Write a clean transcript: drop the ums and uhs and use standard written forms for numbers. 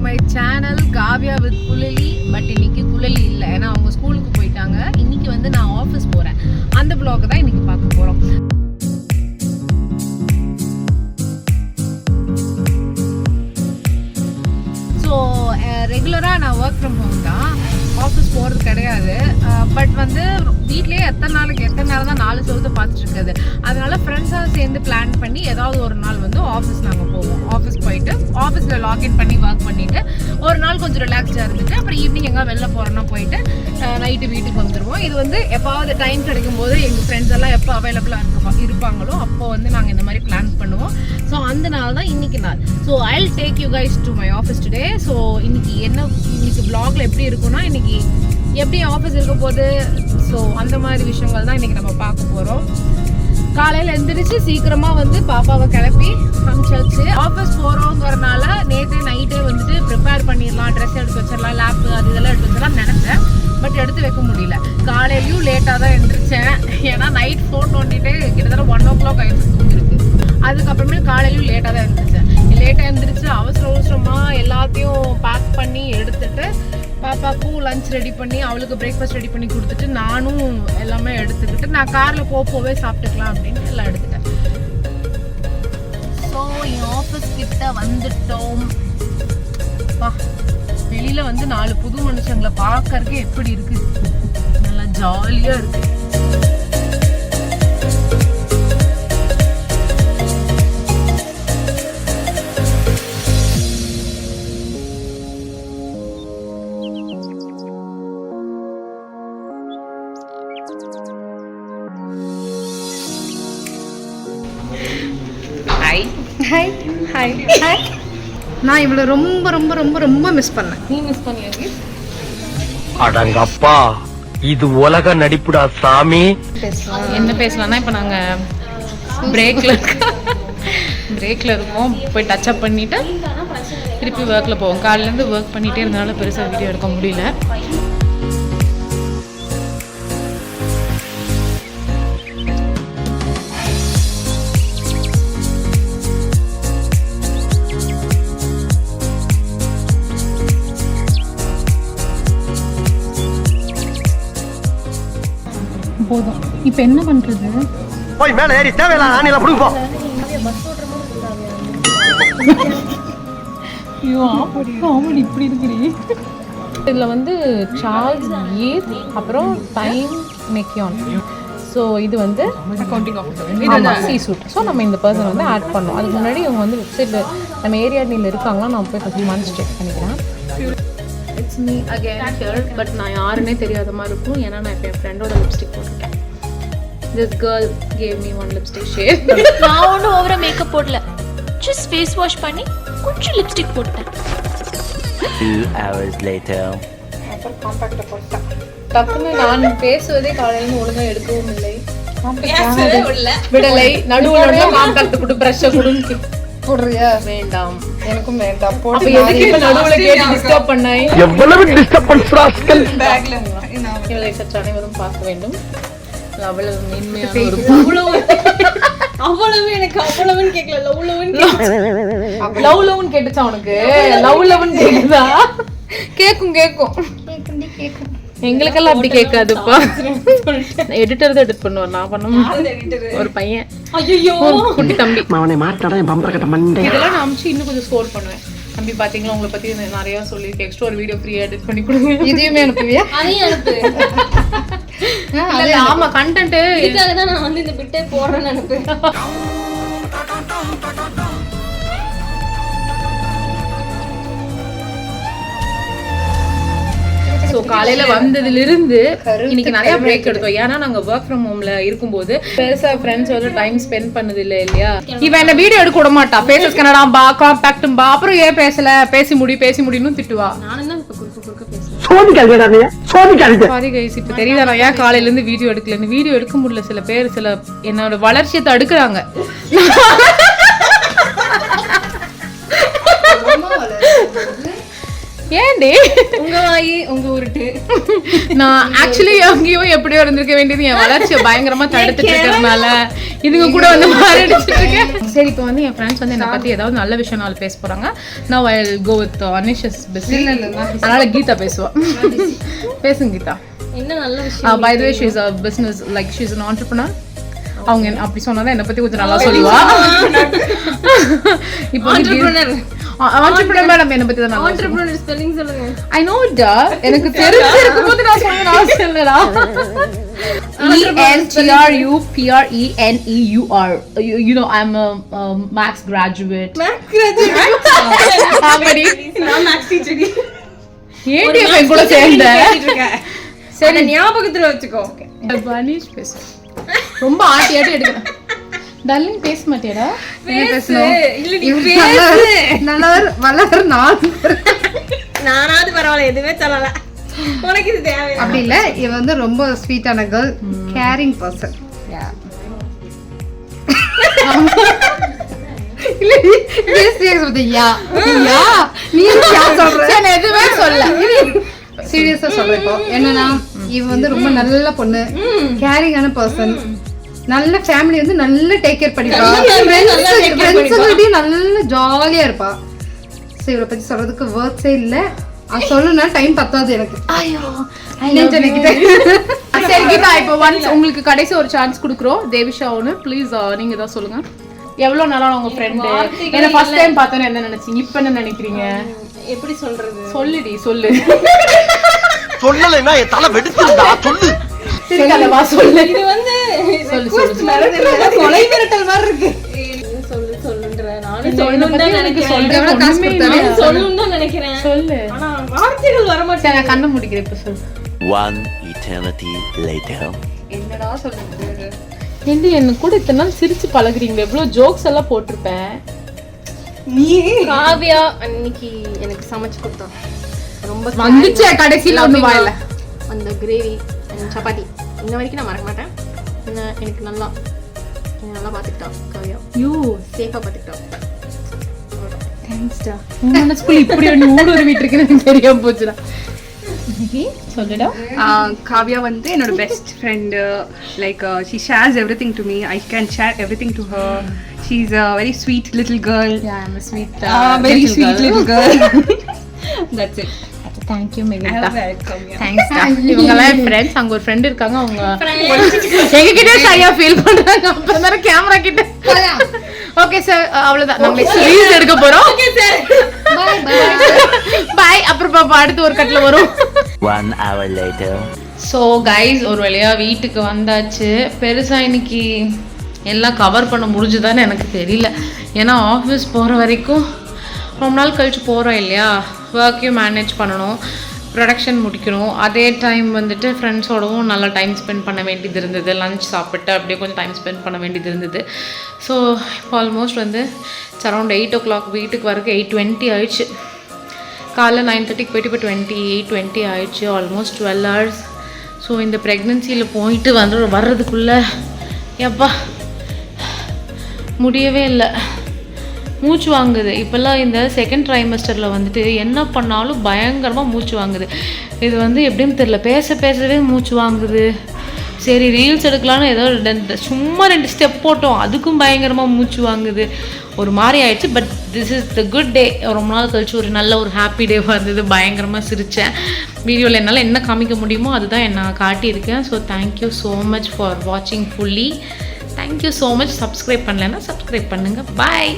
My channel Kavya with Kuzhali. But இன்னைக்கு குழலி இல்லை, ஏன்னா அவங்க ஸ்கூலுக்கு போயிட்டாங்க. இன்னைக்கு வந்து நான் ஆஃபீஸ் போகிறேன். அந்த vlog தான் இன்னைக்கு பார்க்க போகிறோம். ஸோ ரெகுலராக நான் ஒர்க் ஃப்ரம் ஹோம் தான், ஆஃபீஸ் போகிறது கிடையாது. பட் வந்து வீட்லேயே எத்தனை நேரம் தான் 4 செவத்தை பார்த்துட்டு இருக்குது. அதனால ஃப்ரெண்ட்ஸாக சேர்ந்து பிளான் பண்ணி ஏதாவது ஒரு நாள் வந்து ஆஃபீஸ் நாங்கள் போவோம். ஆஃபீஸ் போயிட்டு ஆஃபீஸில் லாகின் பண்ணி ஒர்க் பண்ணிவிட்டு ஒரு நாள் கொஞ்சம் ரிலாக்ஸ்டாக இருந்துட்டு அப்புறம் ஈவினிங் எங்கே வெளில போகிறோன்னா போயிட்டு நைட்டு வீட்டுக்கு வந்துடுவோம். இது வந்து எப்பாவது டைம் கிடைக்கும் போது எங்கள் ஃப்ரெண்ட்ஸ் எல்லாம் எப்போ அவைலபிளாக இருப்பாங்களோ அப்போ வந்து நாங்கள் இந்த மாதிரி பிளான் பண்ணுவோம். ஸோ அந்த நாள் தான் இன்னைக்கு நாள். So I will take you guys to my office today. So இன்னைக்கு vlogல எப்படி இருக்குன்னா, இன்னைக்கு எப்படி ஆஃபீஸ் இருக்க போகுது, ஸோ அந்த மாதிரி விஷயங்கள் தான் இன்னைக்கு நம்ம பார்க்க போகிறோம். காலையில் எழுந்திரிச்சு சீக்கிரமாக வந்து பாப்பாவை கிளப்பி அனுப்பிச்சாச்சு. ஆஃபீஸ் போகிறோங்கிறனால நேற்றே நைட்டே வந்துட்டு ப்ரிப்பேர் பண்ணிடலாம், ட்ரெஸ் எடுத்து வச்சிடலாம், லேப்பு அது இதெல்லாம் எடுத்து வச்சிடலாம் நினச்சேன். பட் எடுத்து வைக்க முடியல. காலையிலையும் லேட்டாக தான் எழுந்திரிச்சேன். ஏன்னா நைட் ஃபோன் நோண்டிட்டு கிட்டத்தட்ட 1 o'clock ஆயிடுச்சு தூங்கிருக்கு. அதுக்கப்புறமே காலையிலையும் லேட்டாக தான் எழுந்திரிச்சேன். லேட்டாக எழுந்திரிச்சு அவசரமாக எல்லாத்தையும் பேக் பண்ணி எடுத்துட்டு பாப்பாவுக்கும் லஞ்ச் ரெடி பண்ணி அவளுக்கு பிரேக்ஃபாஸ்ட் ரெடி பண்ணி கொடுத்துட்டு நானும் எல்லாமே எடுத்துக்கிட்டு நான் காரில் போவே சாப்பிட்டுக்கலாம் அப்படின்னு எல்லாம் எடுத்துட்டேன். ஸோ என் ஆஃபீஸ் கிட்ட வந்துட்டோம். வெளியில் வந்து 4 புது மனுஷங்களை பார்க்கறதுக்கு எப்படி இருக்கு, நல்லா ஜாலியாக இருக்கு. Hi hi hi. நான் இவளை ரொம்ப ரொம்ப ரொம்ப ரொம்ப மிஸ் பண்ணேன். நீ மிஸ் பண்ணியாங்க? அடங்கப்பா, இது உலக நடிப்புடா சாமி. என்ன பேசலாம்னா, இப்போ நாங்கள் பிரேக்கில் இருக்கோம். போய் டச் அப் பண்ணிவிட்டு திருப்பி ஒர்க்கில் போவோம். காலையிலேருந்து ஒர்க் பண்ணிகிட்டே இருந்தனால பெருசாக வீடியோ எடுக்க முடியல. போதும். இப்போ என்ன பண்றது? போய் மேலே ஏறி தேவையில்ல ஆணில புடுங்க போ. ஐயோ ஆமாடி இப்படி இருக்கிறீ. இதில் வந்து சார்ல்ஸ் ஈத், அப்புறம் டைம் மெக்கியான். ஸோ இது வந்து accounting officer C suite. So நம்ம இந்த பர்சன் வந்து ஆட் பண்ணோம். அதுக்கு முன்னாடி இவங்க வந்து வெப்சைட்டில் நம்ம ஏரியா நீல இருக்காங்களா, நான் போய் ஃபஸ்ட் மந்த்ஸ் செக் பண்ணிக்கிறேன். It's me again here. But நான் யாருன்னே தெரியாத மாதிரி இருக்கும், ஏன்னா நான் இப்போ என் ஃப்ரெண்டோட லிப்ஸ்டிக் போட்டிருக்கேன். This girl gave me one lipstick shade. நான் ஒன்றும் ஓவரா மேக்கப் போடல, just face wash பண்ணி கொஞ்சம் லிப்ஸ்டிக் போட்டேன். 2 hours later. அப்புறம் காம்பாக்ட் போட்டேன். டக்குன்னு நான் பேசுவதே காலையில ஒழுங்கா எடுக்கவும் இல்லை, விடலை. நடுவுல காம்பாக்ட் போட்டு பிரஷ் கொடுங்க போடுறியா? வேண்டாம், எனக்கும் வேண்டாம். அப்ப எதுக்கு நடுவுல கேட்டு டிஸ்டர்ப் பண்ணாய்? எவ்வளவு டிஸ்டர்பன்ஸ் ராஸ்கல். பேக்ல இவளை சற்று அனைவரும் பார்க்க வேண்டும். அவ்வளவு மென்மையான ஒரு அவ்வளவு எனக்கு அவ்வளவுன்னு கேட்கல, லவ் லவ்னு கேட்டுச்சா உனக்கு? லவ் கேக்குதா? கேக்கும் எங்களுக்கெல்லாம் அப்படி கேட்காதுப்பா. எடிட்டர் தான் எடிட் பண்ணுவார், நான் பண்ண ஒரு பையன். ஐயோ குட்டி தம்பி அவனை மாட்டாடா என் பம்பர கட்ட மண்டை. இதெல்லாம் நான் அமிச்சு இன்னும் கொஞ்சம் ஸ்கோர் பண்ணுவேன். தம்பி பாத்தீங்களா, உங்களை பத்தி நிறைய சொல்லியிருக்கேன். எக்ஸ்ட்ரா ஒரு வீடியோ ஃப்ரீயா எடிட் பண்ணி கொடுங்க. இதையுமே அனுப்புவியா? அதையும் அனுப்பு. ஆமா, கண்டென்ட் இதுக்காக தான் நான் வந்து இந்த பிட்டே போடுறேன்னு அனுப்பு. ஸோ காலையில வந்ததுலேருந்து இன்னைக்கு நிறைய பிரேக் எடுத்தோம். ஏன்னா நாங்க ஒர்க் ஃப்ரம் ஹோம்ல இருக்கும்போது பெருசா ஃப்ரெண்ட்ஸோட டைம் ஸ்பெண்ட் பண்ணது இல்லை இல்லையா. இவன் என்ன வீடியோ எடுக்க விட மாட்டா. பேசஸ் கனடாம்பா, காம்பாக்டும்பா, அப்புறம் ஏன் பேசல, பேசி முடின்னு திட்டுவா. நானும் தான் இப்ப குறுக்க பேசுறேன். சாரி கைஸ், இப்ப தெரியுதா நான் ஏன் காலையில இருந்து வீடியோ எடுக்கலன்னு. வீடியோ எடுக்க முடியல. சில பேர் என்னோட வளர்ச்சியை தடுக்கிறாங்க. ஏன்டி உங்க வாயி உங்க உருட்டு. நான் ஆக்சுவலி அங்கேயும் எப்படியோ இருந்திருக்க வேண்டியது என் வளர்ச்சியை பயங்கரமா தடுத்துட்டு இருக்கிறதுனால இதுங்க கூட வந்து மாறிடுச்சு இருக்கேன். சரி இப்போ வந்து என் ஃப்ரெண்ட்ஸ் வந்து என்னை பத்தி ஏதாவது நல்ல விஷயம் நாள் பேச போறாங்க. நான் I will go with Anisha's busy. அதனால கீதா பேசுவா. பேசுங்க கீதா. என்ன நல்ல விஷயம். By the way she is a business like she is an entrepreneur. அவங்க அப்படி சொன்னாதான் என்னை பத்தி கொஞ்சம் நல்லா சொல்லுவா. இப்போ entrepreneur மேடம் என்ன பத்தி தான் நல்லா entrepreneur ஸ்பெல்லிங் சொல்லுங்க. I know it. எனக்கு தெரிஞ்சிருக்கும் போது நான் சொல்லணும் அவசியம் இல்லடா. ENTRUPRENEUR. You know I'm a Max graduate. ஆமாடி. நான் மேக்ஸ் டீச்சர். ஏன்டி என் கூட சேர்ந்த? சரி ஞாபகத்துல வச்சுக்கோ. பனிஷ் பேசு. ரொம்ப ஆட்டி எடுக்கணும். டார்லிங் பேச மாட்டியாடா? என்ன பேசணும்? இல்ல நீ பேசு. நல்லவர் வல்லவர் நான். நானாவது பரவாயில்லை எதுவுமே சொல்லல. உனக்கு இது தேவை அப்படி இல்ல. இவ வந்து ரொம்ப ஸ்வீட்டான கேர்ள், கேரிங் பர்சன். இல்ல பேசியே சொல்றியா? யா நீ யா சொல்ற? நான் எதுவுமே சொல்ல. சீரியஸா சொல்றேன். இப்போ என்னன்னா இவ வந்து ரொம்ப நல்ல பொண்ணு, கேரிங்கான பர்சன், நல்ல ஃபேமிலி வந்து நல்ல டேக் கேர் பண்ணிப்பா, ஃப்ரெண்ட்ஸ் நல்ல ஜாலியா இருப்பா. சரி இவளை பத்தி சொல்றதுக்கு வேர்ட்ஸே இல்ல. அது சொல்லணும்னா டைம் பத்தாது எனக்கு. சரி கீதா இப்போ ஒன்ஸ் உங்களுக்கு கடைசி ஒரு சான்ஸ் கொடுக்குறோம். தேவிஷா ஒன்று ப்ளீஸ் நீங்க தான் சொல்லுங்க. எவ்வளவு நாளா உங்க ஃப்ரெண்டு? என்ன ஃபர்ஸ்ட் டைம் பார்த்தோன்னு என்ன நினைச்சீங்க? இப்போ என்ன நினைக்கிறீங்க? எப்படி சொல்றது? சொல்லுடி சொல்லு. சொல்லலைன்னா என் தலை வெடிச்சிருந்தா சொல்லு. சரி கலவா சொல்லு. இது வந்து சொல்லு கொலை மிரட்டல் மாதிரி இருக்கு. சொல்லு சொல்லுன்ற நானே சொல்லணும் தான் நினைக்கிறேன். சொல்லணும் தான் நினைக்கிறேன். சொல்லு. ஆனா வார்த்தைகள் வர மாட்டேங்குது. நான் கண்ண முடிக்கிறேன் இப்ப சொல்லு. One eternity later. என்னடா சொல்றது? ஏண்டி என்ன கூட இத்தனை நாள் சிரிச்சு பழகுறீங்க. எவ்வளவு ஜோக்ஸ் எல்லாம் போட்டிருப்பேன். நீ காவியா அன்னைக்கு எனக்கு சமைச்சு கொடுத்தா ரொம்ப வந்துச்சு கடைசியில ஒண்ணு வாயில. அந்த கிரேவி சப்பாத்தி இன்ன வரைக்கும் நான் மறக்க மாட்டேன். எனக்கு நல்லா பாத்துக்கிட்டா காவியா. யூ சேஃபா பாத்துக்கிட்டா. தேங்க்ஸ்டா. உன் மனசுக்குள்ள இப்படி ஒண்ணு ஊடுருவிட்டு இருக்குன்னு எனக்கு தெரியாம போச்சுடா. சொல்லுடா. Kavya வந்து என்னோட best friend. Like she shares everything to me. I can share everything to her. She's a very sweet little girl. Yeah, I'm a sweet very sweet little girl. That's it. Thank you Megita. Welcome. Thanks டா. இவங்கலாம் என் friends. அங்க ஒரு friend இருக்காங்க. அவங்க எங்க கிட்ட ஷையா feel பண்றாங்க. அப்புறம் வேற கேமரா கிட்ட. ஓகே சார் அவ்வளவுதான். நம்ம நெக்ஸ்ட் ரீல்ஸ் எடுக்க போறோம். Okay sir bye. அப்புறம் பாப்பா அடுத்து ஒரு கட்ல வரும். 1 hour later. ஸோ கைஸ் ஒரு வழியாக வீட்டுக்கு வந்தாச்சு. பெருசாக இன்னைக்கு எல்லாம் கவர் பண்ண முடிஞ்சுதான்னு எனக்கு தெரியல. ஏன்னா ஆஃபீஸ் போகிற வரைக்கும் ரொம்ப நாள் கழிச்சு போகிறோம் இல்லையா. ஒர்க்கையும் மேனேஜ் பண்ணணும், ப்ரொடக்ஷன் முடிக்கணும். அதே டைம் வந்துட்டு ஃப்ரெண்ட்ஸோடவும் நல்லா டைம் ஸ்பெண்ட் பண்ண வேண்டியது இருந்தது. லஞ்ச் சாப்பிட்டு அப்படியே கொஞ்சம் டைம் ஸ்பெண்ட் பண்ண வேண்டியது இருந்தது. ஸோ இப்போ ஆல்மோஸ்ட் வந்து அரௌண்ட் 8 o'clock வீட்டுக்கு வரக்கு 8:20 ஆயிடுச்சு. காலைல 9:30 போயிட்டு இப்போ 8:20 ஆயிடுச்சு. Almost 12 hours. ஸோ இந்த ப்ரெக்னென்சியில் போயிட்டு வர்றதுக்குள்ளே எப்பா முடியவே இல்லை. மூச்சு வாங்குது. இப்போல்லாம் இந்த செகண்ட் ட்ரைமஸ்டரில் வந்துட்டு என்ன பண்ணாலும் பயங்கரமாக மூச்சு வாங்குது. இது வந்து எப்படின்னு தெரியல, பேசவே மூச்சு வாங்குது. சரி ரீல்ஸ் எடுக்கலான்னு ஏதோ சும்மா 2 ஸ்டெப் போட்டோம், அதுக்கும் பயங்கரமாக மூச்சு வாங்குது. ஒரு மாதிரி ஆயிடுச்சு. But this is the good day. ரொம்ப நாள் கழிச்சு ஒரு நல்ல ஒரு ஹாப்பி டேவாக இருந்தது. பயங்கரமாக சிரித்தேன். வீடியோவில் என்னால் என்ன காமிக்க முடியுமோ அதுதான் நான் காட்டியிருக்கேன். So thank you so much for வாட்சிங் fully. Thank you so much. Subscribe பண்ணலைன்னா சப்ஸ்கிரைப் பண்ணுங்கள். பாய்.